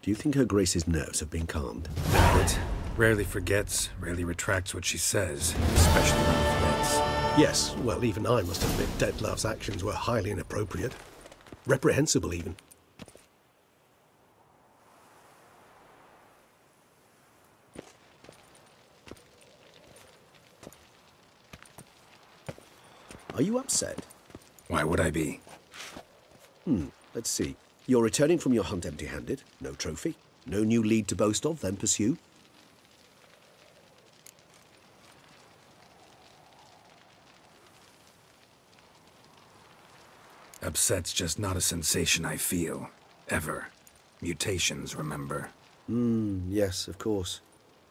Do you think Her Grace's nerves have been calmed? But rarely forgets, rarely retracts what she says, especially when forgets. Yes, well, even I must admit Detlav's actions were highly inappropriate. Reprehensible, even. Are you upset? Why would I be? Let's see. You're returning from your hunt empty-handed. No trophy. No new lead to boast of, then pursue. Upset's just not a sensation I feel. Ever. Mutations, remember? Yes, of course.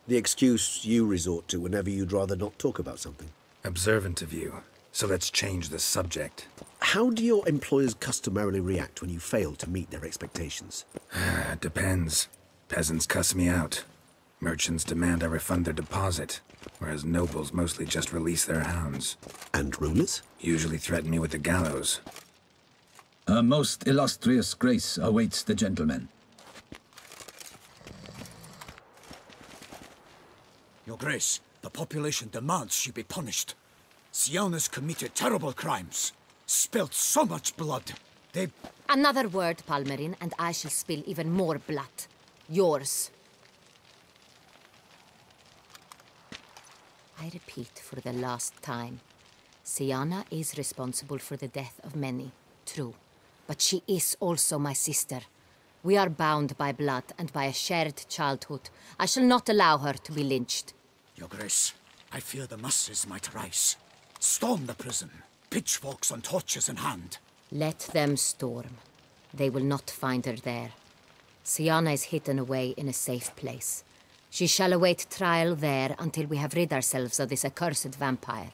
The excuse you resort to whenever you'd rather not talk about something. Observant of you. So let's change the subject. How do your employers customarily react when you fail to meet their expectations? Depends. Peasants cuss me out. Merchants demand I refund their deposit, whereas nobles mostly just release their hounds. And rulers? Usually threaten me with the gallows. Her most illustrious grace awaits the gentleman. Your Grace, the population demands she be punished. Siana's committed terrible crimes. Spilt so much blood. They... Another word, Palmerin, and I shall spill even more blood. Yours. I repeat for the last time. Siana is responsible for the death of many, true. But she is also my sister. We are bound by blood and by a shared childhood. I shall not allow her to be lynched. Your Grace, I fear the masses might rise. Storm the prison, pitchforks and torches in hand. Let them storm. They will not find her there. Siana is hidden away in a safe place. She shall await trial there until we have rid ourselves of this accursed vampire.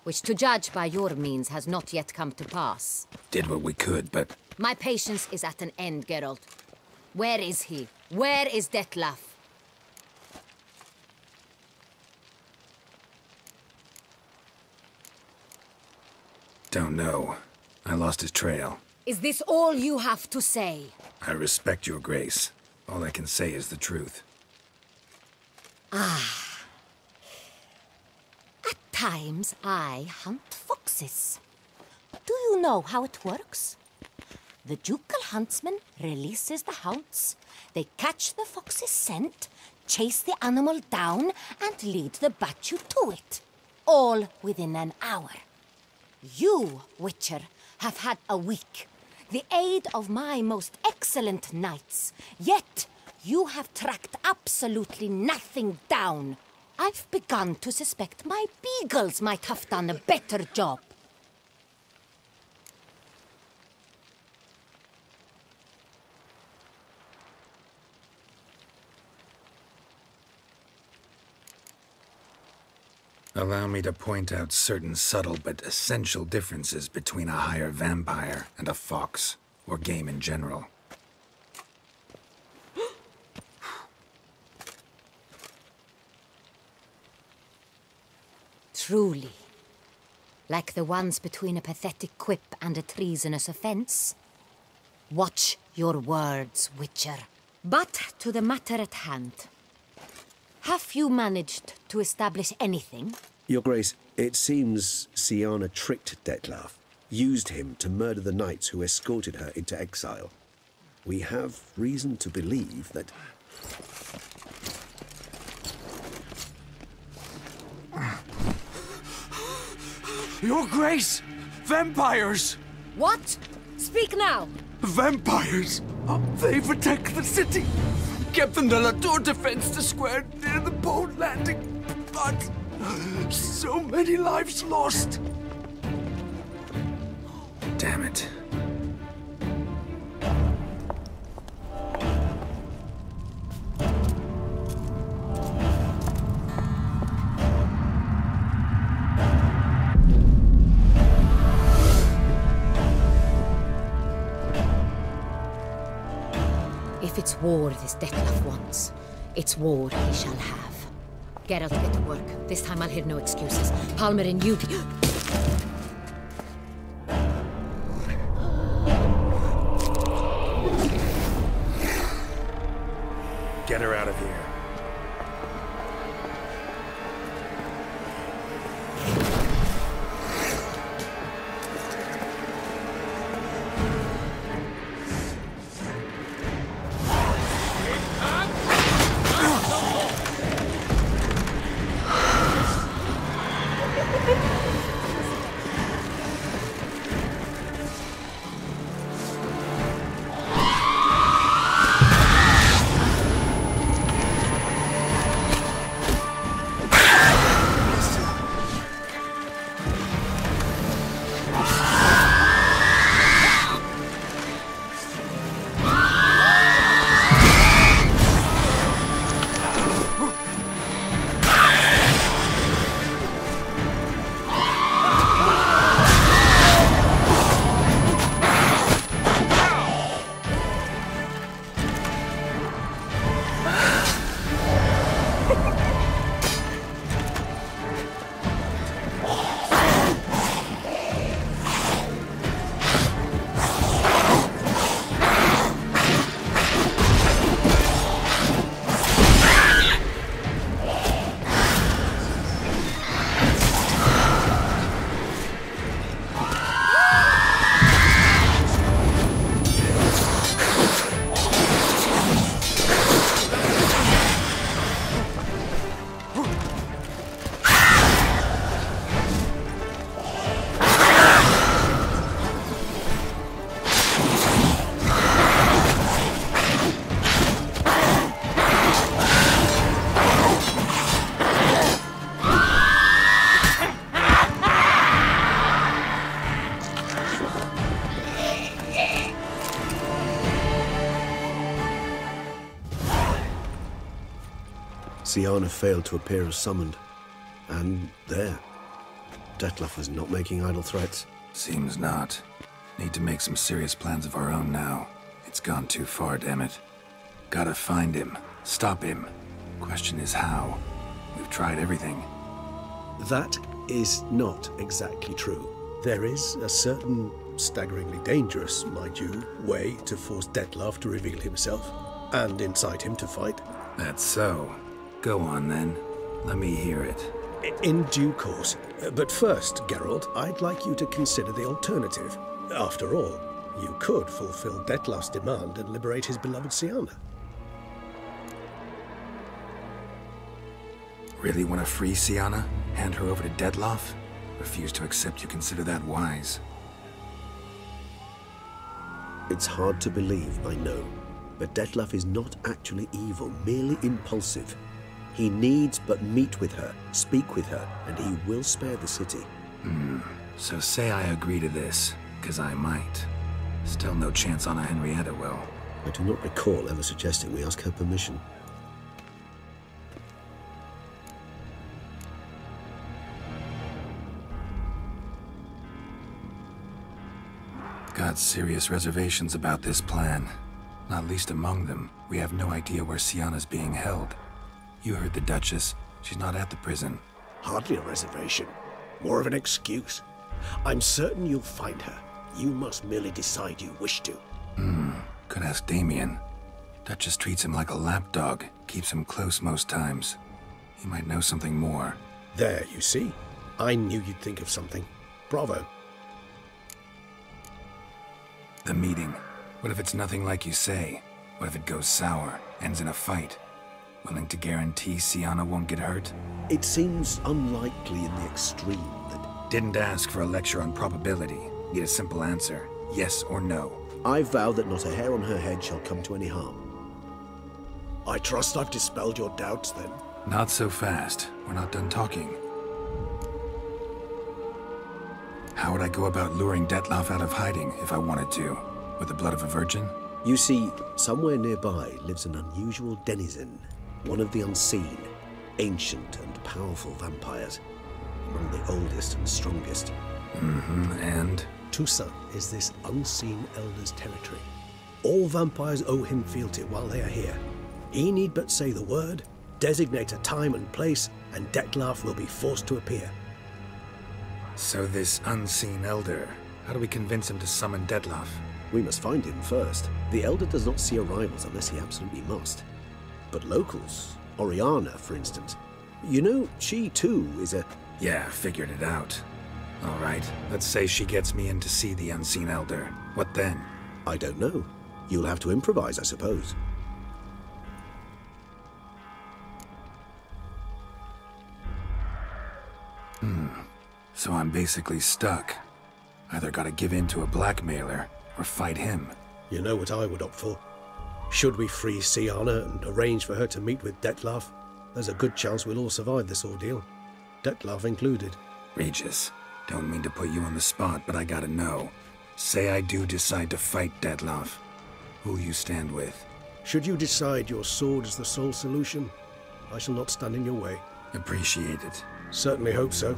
Which, to judge by your means, has not yet come to pass. Did what we could, but... My patience is at an end, Geralt. Where is he? Where is Detlav? Don't know. I lost his trail. Is this all you have to say? I respect your grace. All I can say is the truth. At times, I hunt foxes. Do you know how it works? The ducal huntsman releases the hounds. They catch the fox's scent, chase the animal down, and lead the Batu to it. All within an hour. You, Witcher, have had a week. The aid of my most excellent knights. Yet, you have tracked absolutely nothing down. I've begun to suspect my beagles might have done a better job. Allow me to point out certain subtle but essential differences between a higher vampire and a fox, or game in general. Truly. Like the ones between a pathetic quip and a treasonous offense. Watch your words, Witcher. But to the matter at hand. Have you managed to establish anything? Your Grace, it seems Siana tricked Detlav, used him to murder the knights who escorted her into exile. We have reason to believe that... Your Grace! Vampires! What? Speak now! Vampires! They protect the city! Captain de la Tour defends the square near the boat landing, but so many lives lost. Damn it. If it's war this Detlav wants, it's war he shall have. Geralt, get to work. This time I'll hear no excuses. Palmerin, you... Get her out of here. Siana failed to appear as summoned. And there. Dettlaff was not making idle threats. Seems not. Need to make some serious plans of our own now. It's gone too far, damn it. Gotta find him. Stop him. Question is how. We've tried everything. That is not exactly true. There is a certain, staggeringly dangerous, mind you, way to force Dettlaff to reveal himself, and incite him to fight. That's so. Go on, then. Let me hear it. In due course. But first, Geralt, I'd like you to consider the alternative. After all, you could fulfill Dettlaff's demand and liberate his beloved Siana. Really want to free Siana? Hand her over to Dettlaff? Refuse to accept you consider that wise. It's hard to believe, I know, but Dettlaff is not actually evil, merely impulsive. He needs but meet with her, speak with her, and he will spare the city. So say I agree to this, 'cause I might. Still no chance Anna Henrietta will. I do not recall ever suggesting we ask her permission. Got serious reservations about this plan. Not least among them, we have no idea where Siana's being held. You heard the Duchess. She's not at the prison. Hardly a reservation. More of an excuse. I'm certain you'll find her. You must merely decide you wish to. Could ask Damien. Duchess treats him like a lapdog. Keeps him close most times. He might know something more. There, you see? I knew you'd think of something. Bravo. The meeting. What if it's nothing like you say? What if it goes sour, ends in a fight? Willing to guarantee Siana won't get hurt? It seems unlikely in the extreme that... Didn't ask for a lecture on probability. Need a simple answer. Yes or no. I vow that not a hair on her head shall come to any harm. I trust I've dispelled your doubts, then. Not so fast. We're not done talking. How would I go about luring Dettlaff out of hiding if I wanted to? With the blood of a virgin? You see, somewhere nearby lives an unusual denizen. One of the unseen, ancient and powerful vampires. Among the oldest and strongest. And? Toussaint is this unseen elder's territory. All vampires owe him fealty while they are here. He need but say the word, designate a time and place, and Dettlaff will be forced to appear. So this unseen elder, how do we convince him to summon Dettlaff? We must find him first. The elder does not see arrivals unless he absolutely must. But locals, Oriana, for instance, you know, she too is a... Yeah, figured it out. All right, let's say she gets me in to see the Unseen Elder. What then? I don't know. You'll have to improvise, I suppose. So I'm basically stuck. Either gotta give in to a blackmailer, or fight him. You know what I would opt for. Should we free Sienna and arrange for her to meet with Dettlaff, there's a good chance we'll all survive this ordeal. Dettlaff included. Regis, don't mean to put you on the spot, but I gotta know. Say I do decide to fight Dettlaff. Who'll you stand with? Should you decide your sword is the sole solution, I shall not stand in your way. Appreciate it. Certainly hope so.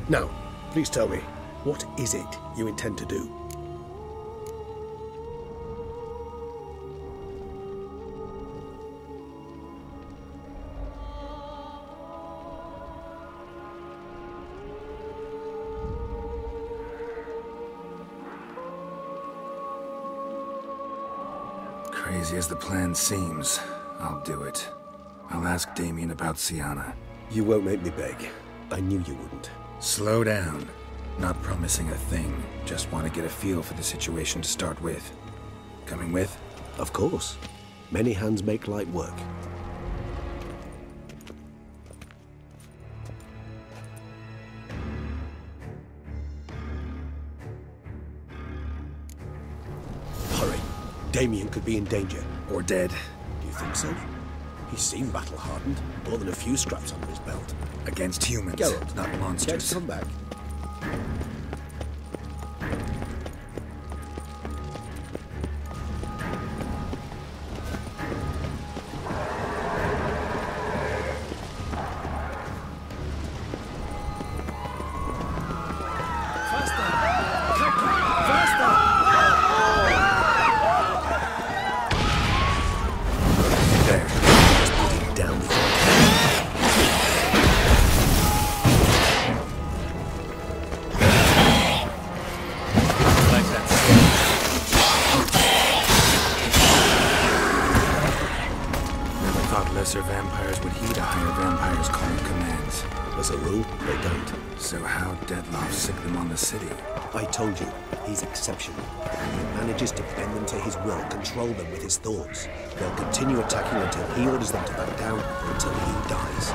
Now, please tell me, what is it you intend to do? Crazy as the plan seems, I'll do it. I'll ask Damien about Sienna. You won't make me beg. I knew you wouldn't. Slow down. Not promising a thing. Just want to get a feel for the situation to start with. Coming with? Of course. Many hands make light work. Hurry. Damien could be in danger. Or dead. Do you think so? He seemed battle-hardened. More than a few scraps under his belt. Against humans, Geralt, not get monsters. come back. Lesser vampires would heed a higher vampire's call and commands. As a rule, they don't. So how Dettlaff sick them on the city? I told you, he's exceptional. He manages to bend them to his will, control them with his thoughts. They'll continue attacking until he orders them to back down, until he dies.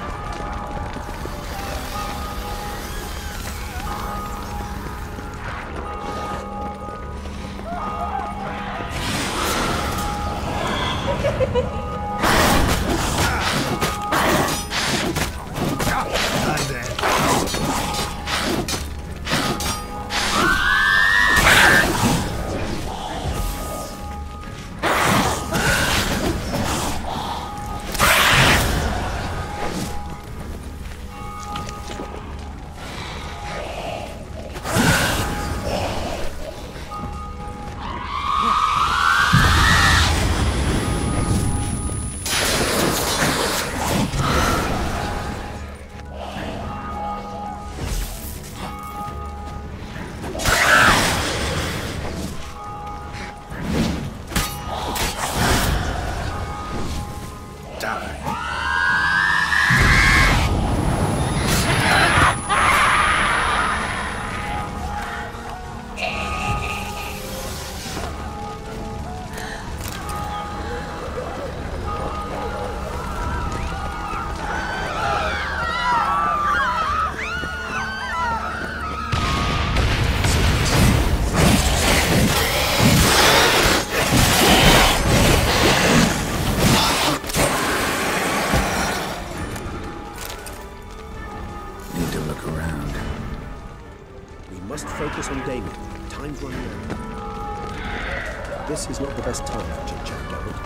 Focus on Damien. Time's running out. This is not the best time for chit-chat, Geralt.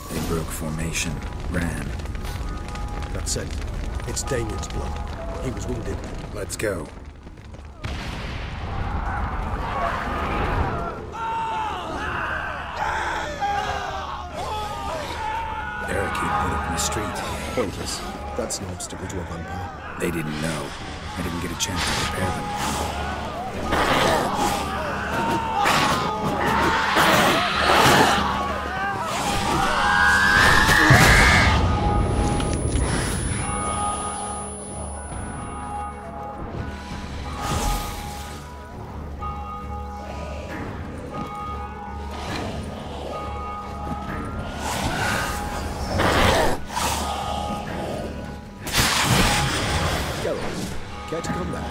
They broke formation, ran. That's it. It's Damien's blood. He was wounded. Let's go. Barricade put up in the street. Pointless. That's an obstacle to a vampire. They didn't know. I didn't get a chance to prepare them. Care to come back?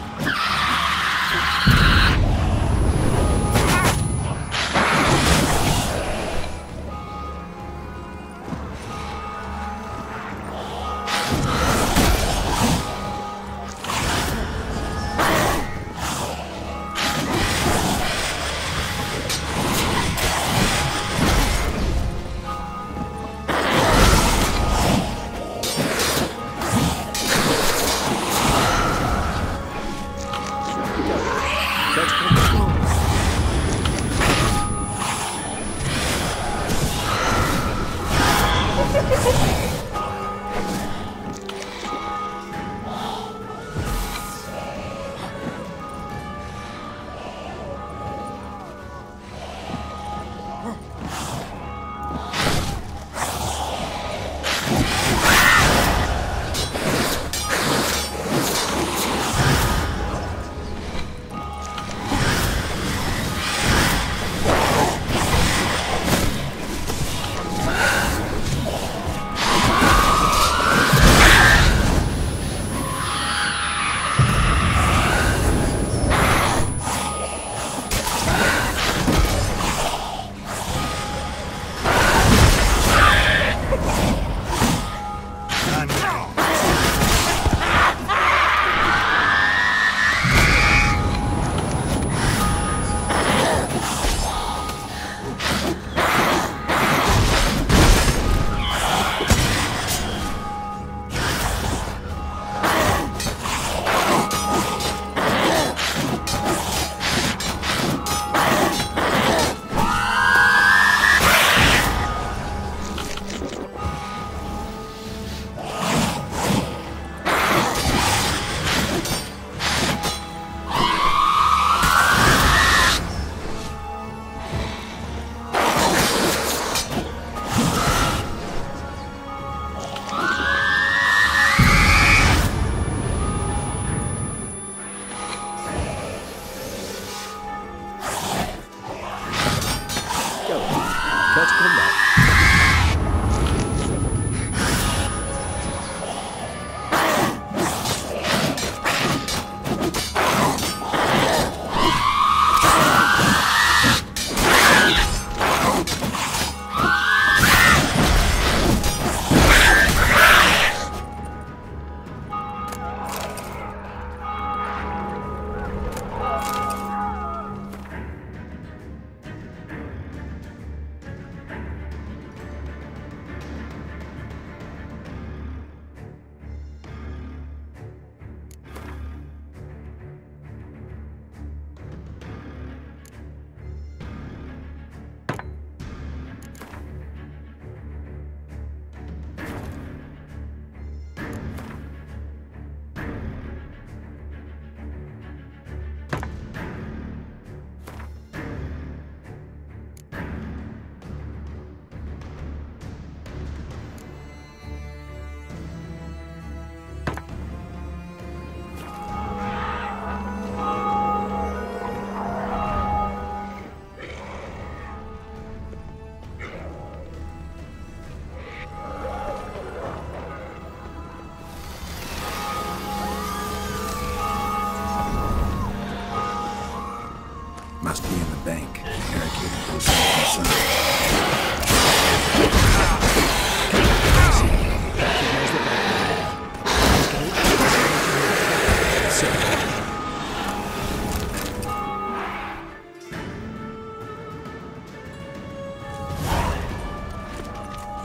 Must be in the bank. Barricaded themselves inside.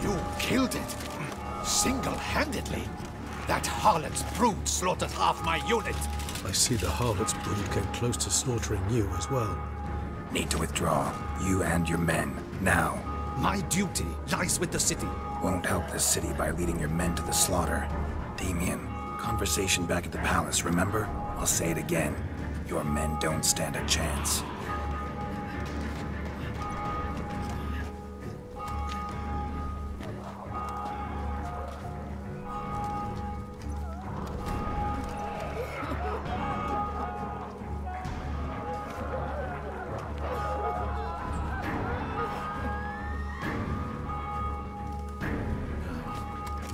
You killed it. Single-handedly. That harlot's brood slaughtered half my unit. I see the harlot's brood came close to slaughtering you as well. Need to withdraw. You and your men. Now. My duty lies with the city. Won't help the city by leading your men to the slaughter. Damien, conversation back at the palace, remember? I'll say it again. Your men don't stand a chance.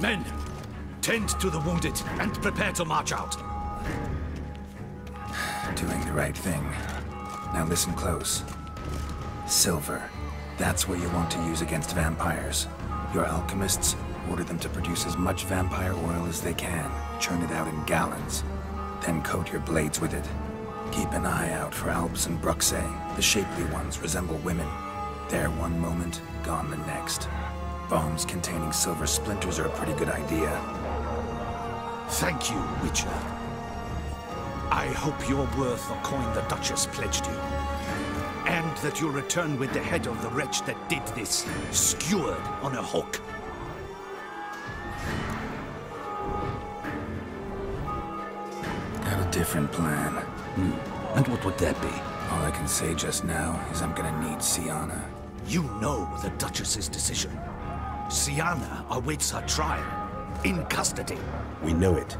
Men, tend to the wounded and prepare to march out. Doing the right thing. Now listen close. Silver. That's what you want to use against vampires. Your alchemists order them to produce as much vampire oil as they can, churn it out in gallons, then coat your blades with it. Keep an eye out for Alps and Bruxae. The shapely ones resemble women. There one moment, gone the next. Bombs containing silver splinters are a pretty good idea. Thank you, Witcher. I hope you're worth the coin the Duchess pledged you. And that you'll return with the head of the wretch that did this, skewered on a hook. Got a different plan. And what would that be? All I can say just now is I'm gonna need Sienna. You know the Duchess's decision. Sienna awaits her trial, in custody. We know it,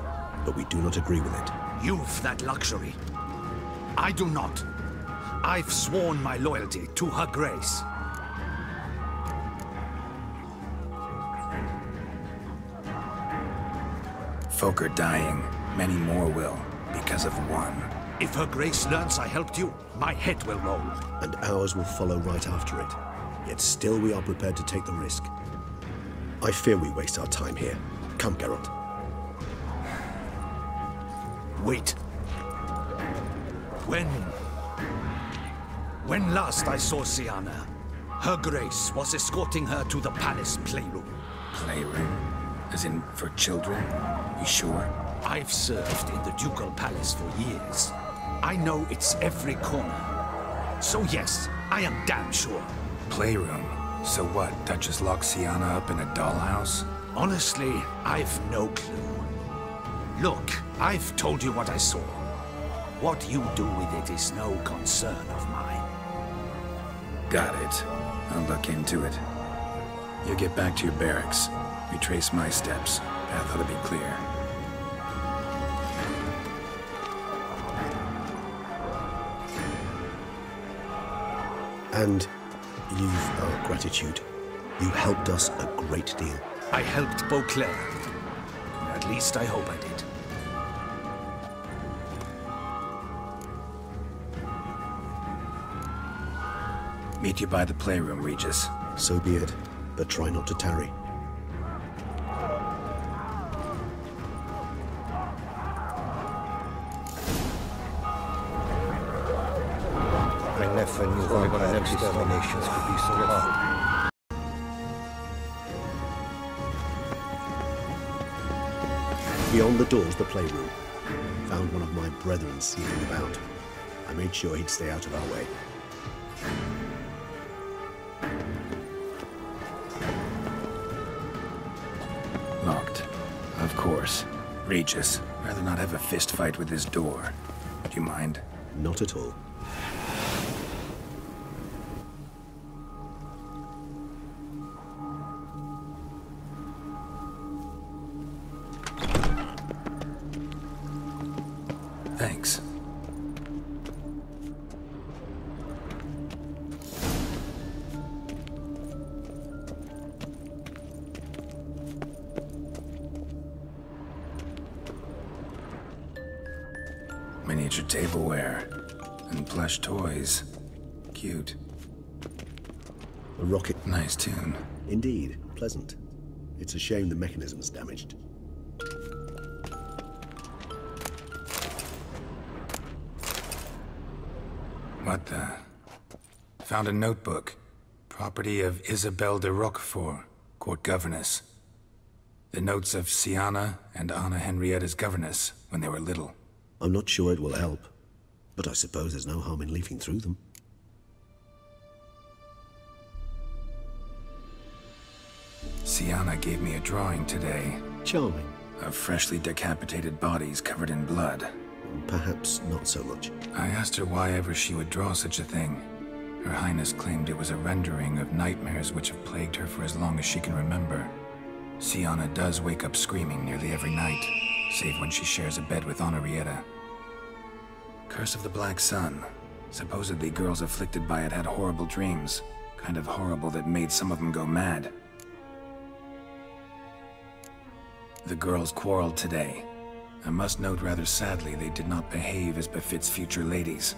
but we do not agree with it. You've that luxury. I do not. I've sworn my loyalty to her grace. Folk are dying. Many more will, because of one. If her grace learns I helped you, my head will roll. And ours will follow right after it. Yet still we are prepared to take the risk. I fear we waste our time here. Come, Geralt. Wait. When last I saw Sienna, her grace was escorting her to the palace playroom. Playroom? As in, for children? You sure? I've served in the ducal palace for years. I know it's every corner. So yes, I am damn sure. Playroom? So what, Duchess locked Sienna up in a dollhouse? Honestly, I've no clue. Look, I've told you what I saw. What you do with it is no concern of mine. Got it. I'll look into it. You get back to your barracks. Retrace my steps. Path ought to be clear. And you've our gratitude. You helped us a great deal. I helped Beauclair. At least I hope I did. Meet you by the playroom, Regis. So be it, but try not to tarry. I never knew vampire exterminations could be so hard. Beyond the door's the playroom. Found one of my brethren seeking about. I made sure he'd stay out of our way. Locked. Of course. Regis, rather not have a fist fight with this door. Do you mind? Not at all. Thanks. Miniature tableware and plush toys. Cute. A rocket. Nice tune. Indeed, pleasant. It's a shame the mechanism's damaged. What the? Found a notebook. Property of Isabelle de Roquefort, court governess. The notes of Sienna and Anna Henrietta's governess when they were little. I'm not sure it will help, but I suppose there's no harm in leafing through them. Sienna gave me a drawing today. Charming. Of freshly decapitated bodies covered in blood. Perhaps not so much. I asked her why ever she would draw such a thing. Her Highness claimed it was a rendering of nightmares which have plagued her for as long as she can remember. Sienna does wake up screaming nearly every night, save when she shares a bed with Henrietta. Curse of the Black Sun. Supposedly girls afflicted by it had horrible dreams. Kind of horrible that made some of them go mad. The girls quarreled today. I must note rather sadly they did not behave as befits future ladies.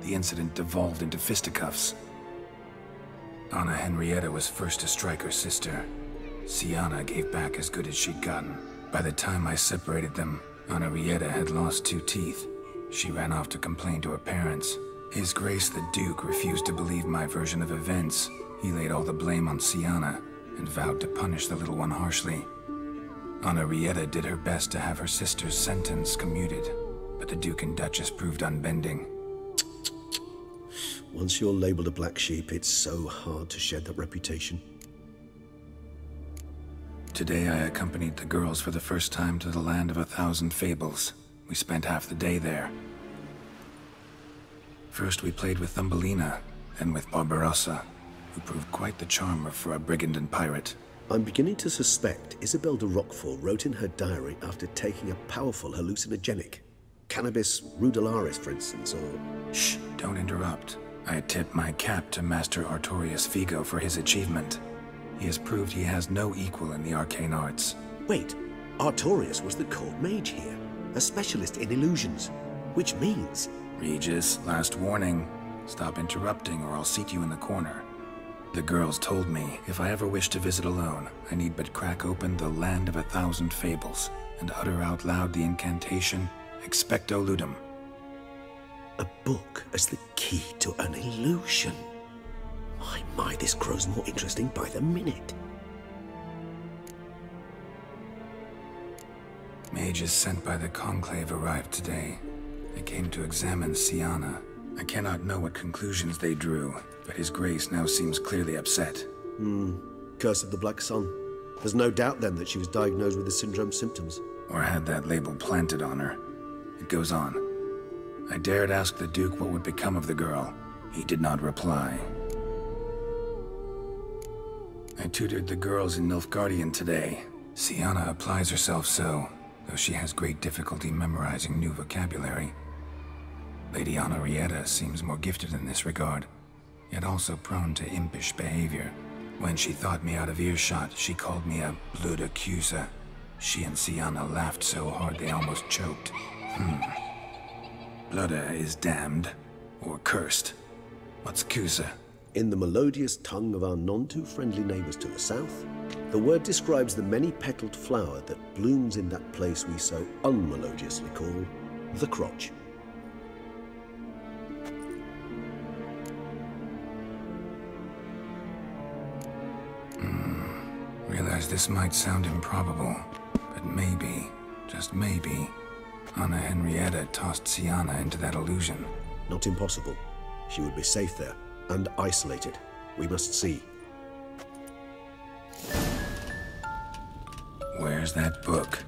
The incident devolved into fisticuffs. Anna Henrietta was first to strike her sister. Sienna gave back as good as she'd gotten. By the time I separated them, Anna Henrietta had lost 2 teeth. She ran off to complain to her parents. His Grace the Duke refused to believe my version of events. He laid all the blame on Sienna and vowed to punish the little one harshly. Anna Henrietta did her best to have her sister's sentence commuted, but the Duke and Duchess proved unbending. Once you're labeled a black sheep, it's so hard to shed that reputation. Today I accompanied the girls for the first time to the land of 1,000 fables. We spent half the day there. First we played with Thumbelina, then with Barbarossa, who proved quite the charmer for a brigand and pirate. I'm beginning to suspect Isabel de Roquefort wrote in her diary after taking a powerful hallucinogenic. Cannabis rudularis, for instance, or... Shh, don't interrupt. I tip my cap to Master Artorius Figo for his achievement. He has proved he has no equal in the arcane arts. Wait, Artorius was the court mage here, a specialist in illusions, which means... Regis, last warning. Stop interrupting or I'll seat you in the corner. The girls told me if I ever wish to visit alone, I need but crack open the land of 1,000 fables and utter out loud the incantation, Expecto Ludum. A book as the key to an illusion. My, this grows more interesting by the minute. Mages sent by the Conclave arrived today. They came to examine Sienna. I cannot know what conclusions they drew, but His Grace now seems clearly upset. Curse of the Black Sun. There's no doubt then that she was diagnosed with the syndrome symptoms. Or had that label planted on her. It goes on. I dared ask the Duke what would become of the girl. He did not reply. I tutored the girls in Nilfgaardian today. Sienna applies herself so, though she has great difficulty memorizing new vocabulary. Lady Anna Henrietta seems more gifted in this regard, yet also prone to impish behavior. When she thought me out of earshot, she called me a blood accuser. She and Sienna laughed so hard they almost choked. Blooda is damned, or cursed. What's Cusa? In the melodious tongue of our none-too-friendly neighbors to the south, the word describes the many-petaled flower that blooms in that place we so unmelodiously call the crotch. Realize this might sound improbable, but maybe, just maybe, Anna Henrietta tossed Sienna into that illusion. Not impossible. She would be safe there, and isolated. We must see. Where's that book?